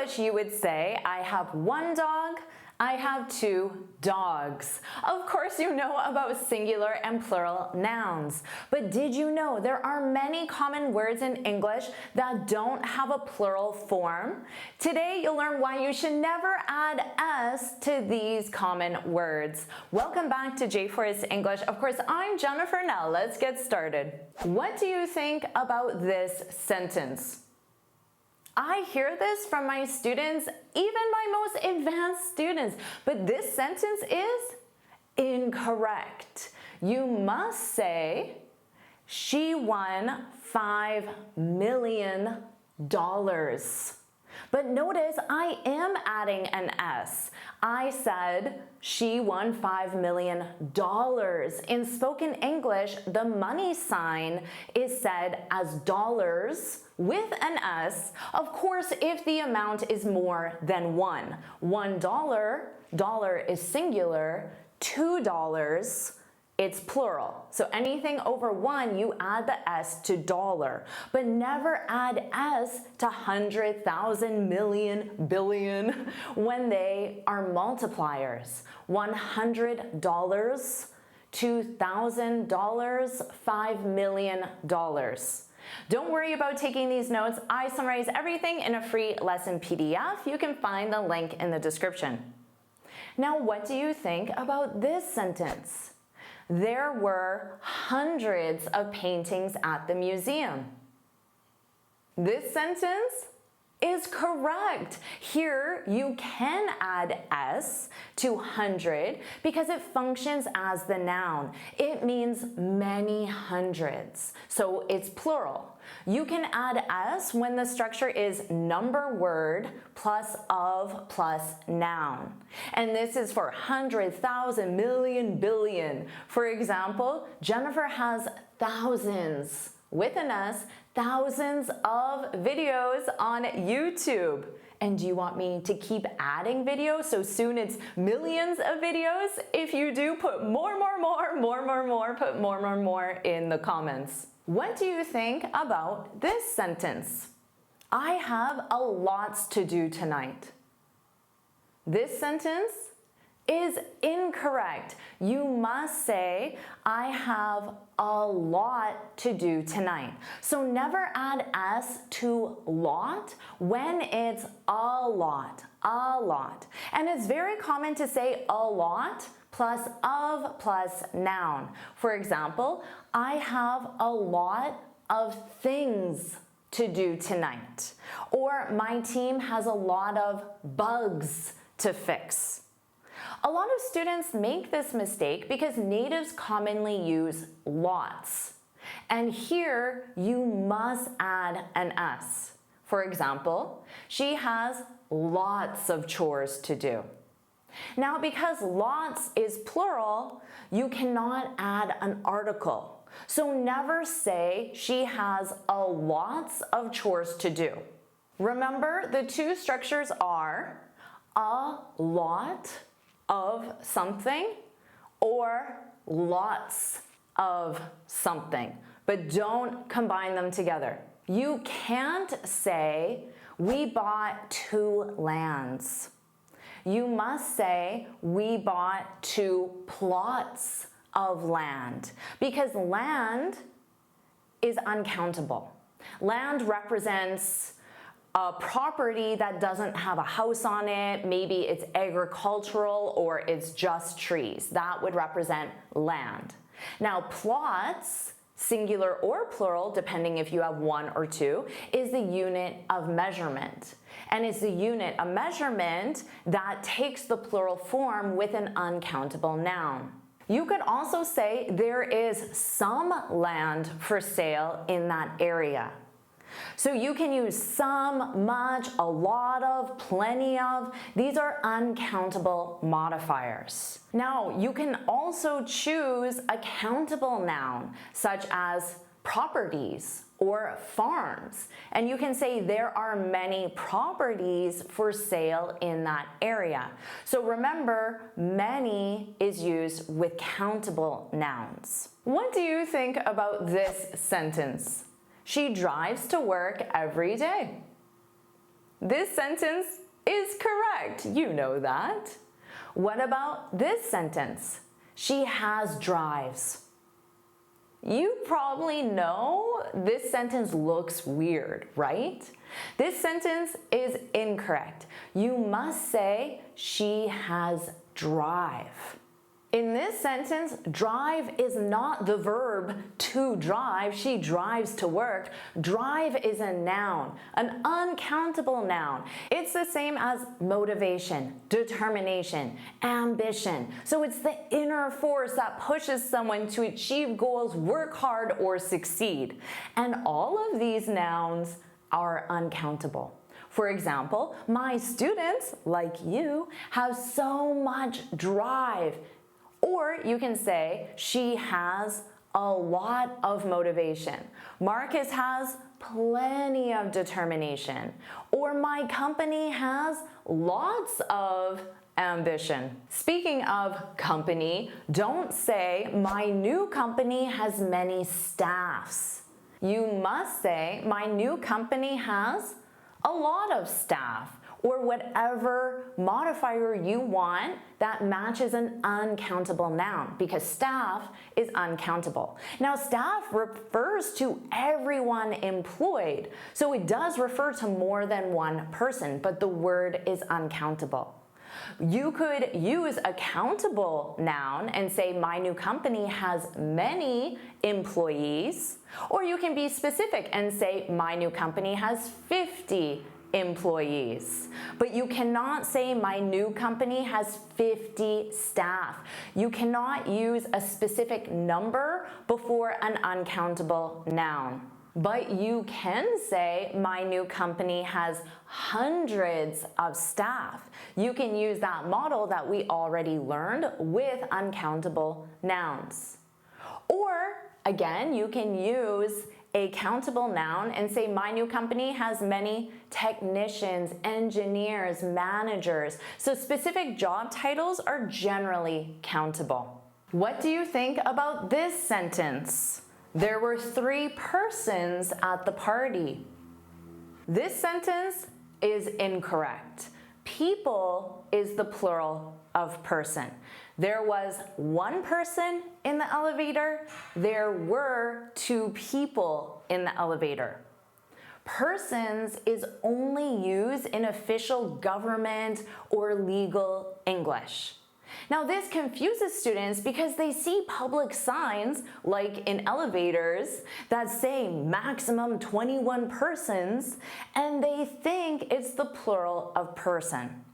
English, you would say, I have one dog, I have two dogs. Of course, you know about singular and plural nouns. But did you know there are many common words in English that don't have a plural form? Today, you'll learn why you should never add s to these common words. Welcome back to JForrest English. Of course, I'm Jennifer. Now, let's get started. What do you think about this sentence? I hear this from my students, even my most advanced students, but this sentence is incorrect. You must say, she won $5 million. But notice I am adding an S. I said she won $5 million. In spoken English, the money sign is said as dollars with an S, of course, if the amount is more than one. $1 is singular, $2, it's plural. So anything over one, you add the S to dollar, but never add S to 100,000, million, billion when they are multipliers. $100, $2,000, $5 million. Don't worry about taking these notes. I summarize everything in a free lesson PDF. You can find the link in the description. Now, what do you think about this sentence? There were hundreds of paintings at the museum. This sentence is correct. Here, you can add s to 100 because it functions as the noun. It means many hundreds, so it's plural. You can add s when the structure is number word plus of plus noun. And this is for 100,000, million, billion. For example, Jennifer has thousands with an S, thousands of videos on YouTube. And do you want me to keep adding videos so soon it's millions of videos? If you do, put more, put more in the comments. What do you think about this sentence? I have a lots to do tonight. This sentence is incorrect. You must say, I have a lot to do tonight. So never add s to lot when it's a lot. And it's very common to say a lot plus of plus noun. For example, I have a lot of things to do tonight. Or my team has a lot of bugs to fix. A lot of students make this mistake because natives commonly use lots. And here, you must add an S. For example, she has lots of chores to do. Now, because lots is plural, you cannot add an article. So never say she has a lots of chores to do. Remember, the two structures are a lot of something or lots of something, but don't combine them together. You can't say, we bought 2 lands. You must say, we bought 2 plots of land, because land is uncountable. Land represents a property that doesn't have a house on it, maybe it's agricultural or it's just trees. That would represent land. Now, plots, singular or plural, depending if you have 1 or 2, is the unit of measurement. And it's the unit of measurement that takes the plural form with an uncountable noun. You could also say there is some land for sale in that area. So you can use some, much, a lot of, plenty of. These are uncountable modifiers. Now, you can also choose a countable noun, such as properties or farms. And you can say there are many properties for sale in that area. So remember, many is used with countable nouns. What do you think about this sentence? She drives to work every day. This sentence is correct. You know that. What about this sentence? She has drives. You probably know this sentence looks weird, right? This sentence is incorrect. You must say she has drive. In this sentence, drive is not the verb to drive. She drives to work. Drive is a noun, an uncountable noun. It's the same as motivation, determination, ambition. So it's the inner force that pushes someone to achieve goals, work hard, or succeed. And all of these nouns are uncountable. For example, my students, like you, have so much drive. Or you can say, she has a lot of motivation. Marcus has plenty of determination. Or my company has lots of ambition. Speaking of company, don't say, my new company has many staffs. You must say, my new company has a lot of staff, or whatever modifier you want that matches an uncountable noun, because staff is uncountable. Now, staff refers to everyone employed, so it does refer to more than one person, but the word is uncountable. You could use a countable noun and say, my new company has many employees, or you can be specific and say, my new company has 50 employees. But you cannot say, my new company has 50 staff. You cannot use a specific number before an uncountable noun. But you can say, my new company has hundreds of staff. You can use that model that we already learned with uncountable nouns. Or, again, you can use a countable noun and say, my new company has many technicians, engineers, managers. So specific job titles are generally countable. What do you think about this sentence? There were 3 persons at the party. This sentence is incorrect. People is the plural of person. There was 1 person in the elevator. There were 2 people in the elevator. Persons is only used in official government or legal English. Now, this confuses students because they see public signs, like in elevators, that say maximum 21 persons, and they think it's the plural of person.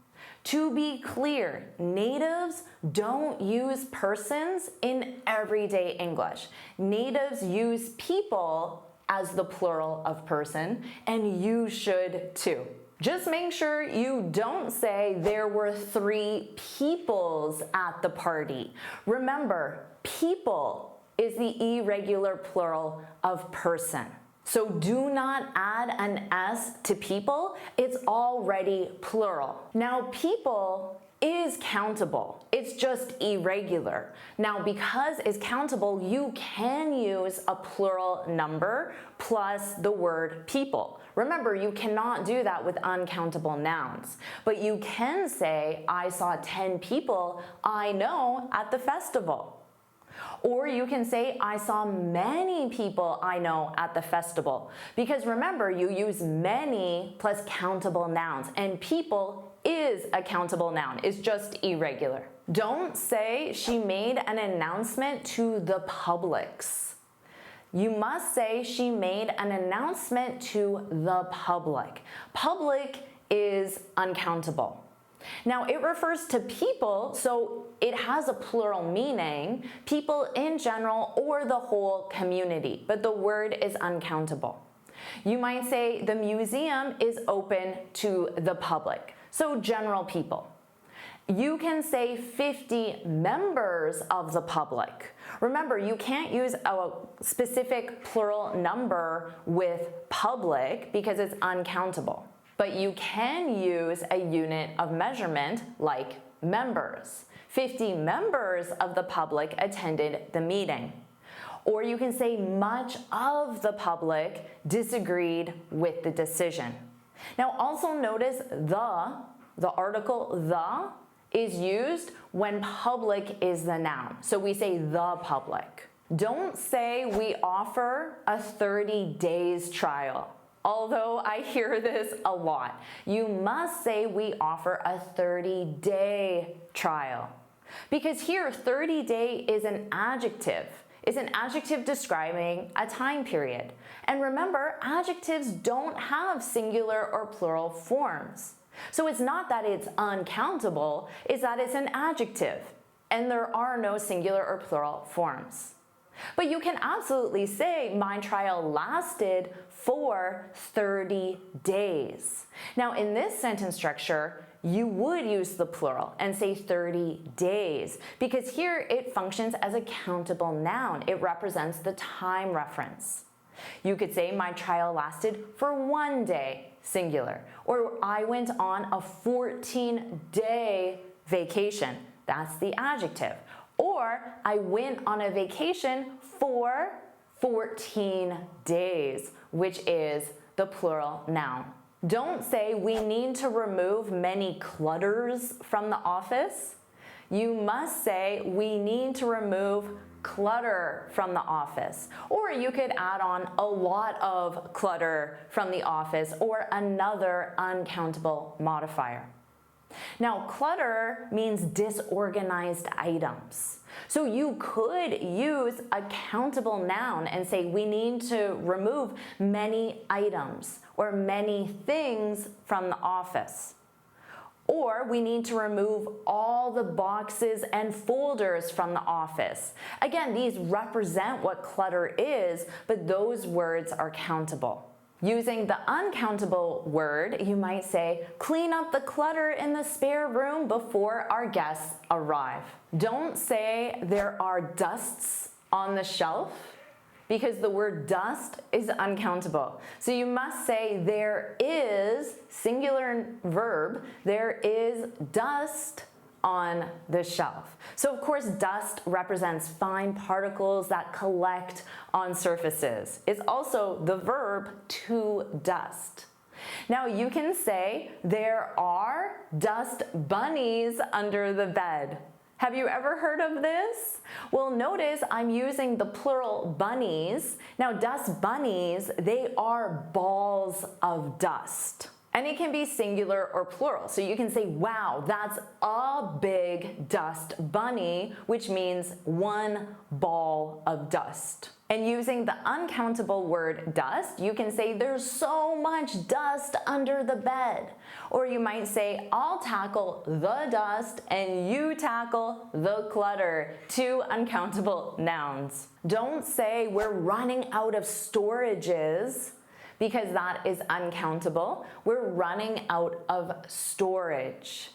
To be clear, natives don't use persons in everyday English. Natives use people as the plural of person, and you should too. Just make sure you don't say there were 3 peoples at the party. Remember, people is the irregular plural of person. So do not add an S to people. It's already plural. Now, people is countable. It's just irregular. Now, because it's countable, you can use a plural number plus the word people. Remember, you cannot do that with uncountable nouns, but you can say, I saw 10 people I know at the festival. Or you can say, I saw many people I know at the festival. Because remember, you use many plus countable nouns, and people is a countable noun. It's just irregular. Don't say she made an announcement to the publics. You must say she made an announcement to the public. Public is uncountable. Now, it refers to people, so it has a plural meaning, people in general or the whole community, but the word is uncountable. You might say the museum is open to the public, so general people. You can say 50 members of the public. Remember, you can't use a specific plural number with public because it's uncountable. But you can use a unit of measurement like members. 50 members of the public attended the meeting. Or you can say much of the public disagreed with the decision. Now also notice the article the is used when public is the noun. So we say the public. Don't say we offer a 30 days trial. Although I hear this a lot. You must say we offer a 30-day trial. Because here 30-day is an adjective. It's an adjective describing a time period. And remember, adjectives don't have singular or plural forms. So it's not that it's uncountable, it's that it's an adjective. And there are no singular or plural forms. But you can absolutely say my trial lasted for 30 days. Now in this sentence structure, you would use the plural and say 30 days because here it functions as a countable noun. It represents the time reference. You could say my trial lasted for 1 day, singular, or I went on a 14-day vacation. That's the adjective. Or I went on a vacation for 14 days, which is the plural noun. Don't say we need to remove many clutters from the office. You must say we need to remove clutter from the office. Or you could add on a lot of clutter from the office or another uncountable modifier. Now, clutter means disorganized items. So you could use a countable noun and say we need to remove many items or many things from the office. Or we need to remove all the boxes and folders from the office. Again, these represent what clutter is, but those words are countable. Using the uncountable word, you might say, clean up the clutter in the spare room before our guests arrive. Don't say there are dusts on the shelf because the word dust is uncountable. So you must say there is, singular verb, there is dust on the shelf. So of course dust represents fine particles that collect on surfaces. It's also the verb to dust. Now you can say there are dust bunnies under the bed. Have you ever heard of this? Well, notice I'm using the plural bunnies. Now dust bunnies, they are balls of dust. And it can be singular or plural. So you can say, wow, that's a big dust bunny, which means one ball of dust. And using the uncountable word dust, you can say there's so much dust under the bed. Or you might say, I'll tackle the dust and you tackle the clutter. Two uncountable nouns. Don't say we're running out of storages, because that is uncountable. We're running out of storage.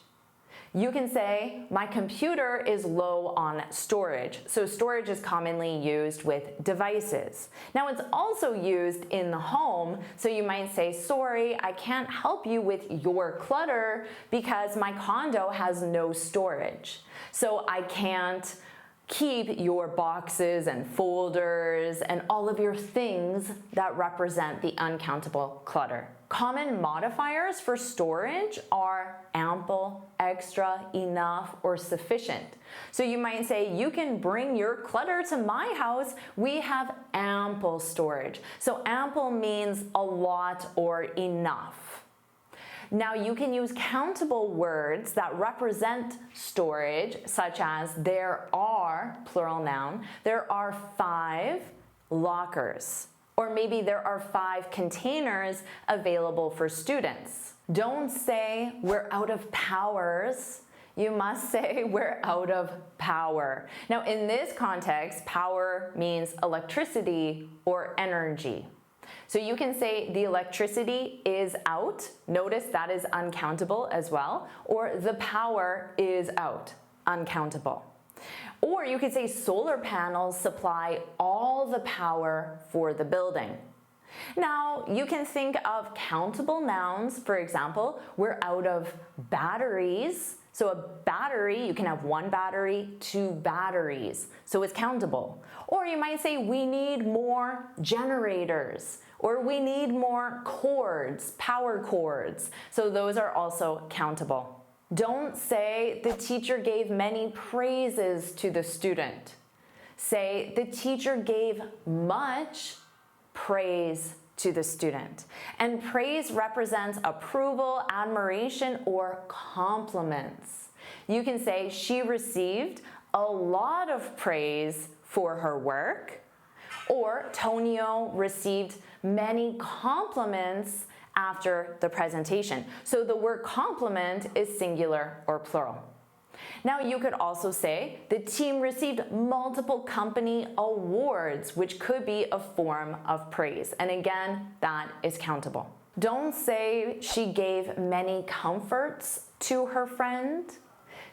You can say, my computer is low on storage. So storage is commonly used with devices. Now it's also used in the home, so you might say, sorry, I can't help you with your clutter because my condo has no storage. So I can't keep your boxes and folders and all of your things that represent the uncountable clutter. Common modifiers for storage are ample, extra, enough, or sufficient. So you might say, you can bring your clutter to my house. We have ample storage. So ample means a lot or enough. Now you can use countable words that represent storage, such as there are, plural noun, there are 5 lockers. Or maybe there are 5 containers available for students. Don't say we're out of powers. You must say we're out of power. Now in this context, power means electricity or energy. So you can say the electricity is out. Notice that is uncountable as well. Or the power is out, uncountable. Or you could say solar panels supply all the power for the building. Now, you can think of countable nouns. For example, we're out of batteries. So a battery, you can have 1 battery, 2 batteries. So it's countable. Or you might say we need more generators. Or we need more chords, power chords. So those are also countable. Don't say the teacher gave many praises to the student. Say the teacher gave much praise to the student. And praise represents approval, admiration, or compliments. You can say she received a lot of praise for her work, or Tonio received many compliments after the presentation. So the word compliment is singular or plural. Now you could also say the team received multiple company awards, which could be a form of praise. And again, that is countable. Don't say she gave many comforts to her friend.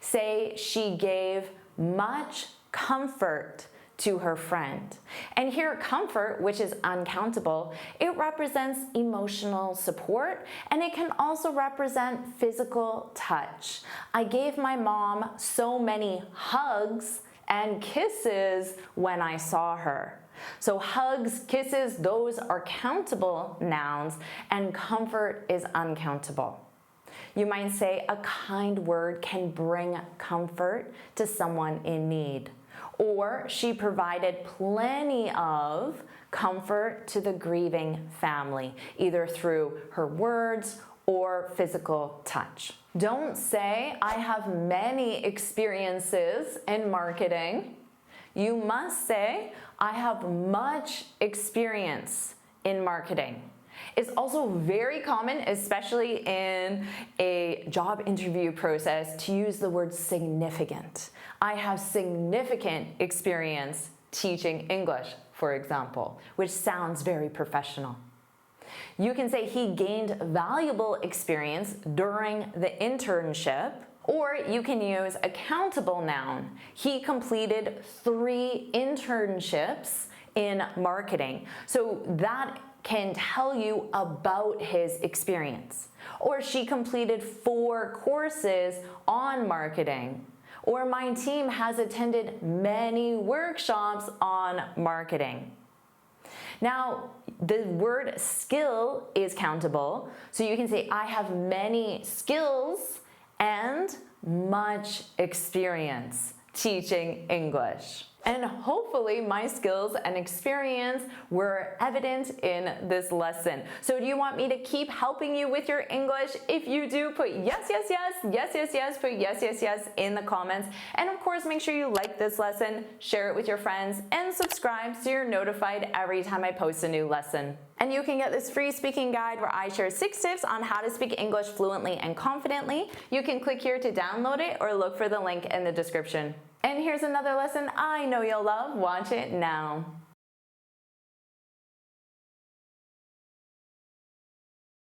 Say she gave much comfort to her friend. And here, comfort, which is uncountable, it represents emotional support, and it can also represent physical touch. I gave my mom so many hugs and kisses when I saw her. So hugs, kisses, those are countable nouns, and comfort is uncountable. You might say a kind word can bring comfort to someone in need. Or she provided plenty of comfort to the grieving family, either through her words or physical touch. Don't say, I have many experiences in marketing. You must say, I have much experience in marketing. It's also very common, especially in a job interview process, to use the word significant. I have significant experience teaching English, for example, which sounds very professional. You can say he gained valuable experience during the internship, or you can use a countable noun. He completed 3 internships in marketing. So that can tell you about his experience. Or she completed 4 courses on marketing. Or my team has attended many workshops on marketing. Now, the word skill is countable, so you can say, I have many skills and much experience teaching English. And hopefully my skills and experience were evident in this lesson. So do you want me to keep helping you with your English? If you do, put yes, yes, yes, yes, yes, yes, put yes, yes, yes in the comments. And of course, make sure you like this lesson, share it with your friends, and subscribe so you're notified every time I post a new lesson. And you can get this free speaking guide where I share 6 tips on how to speak English fluently and confidently. You can click here to download it or look for the link in the description. And here's another lesson I know you'll love. Watch it now.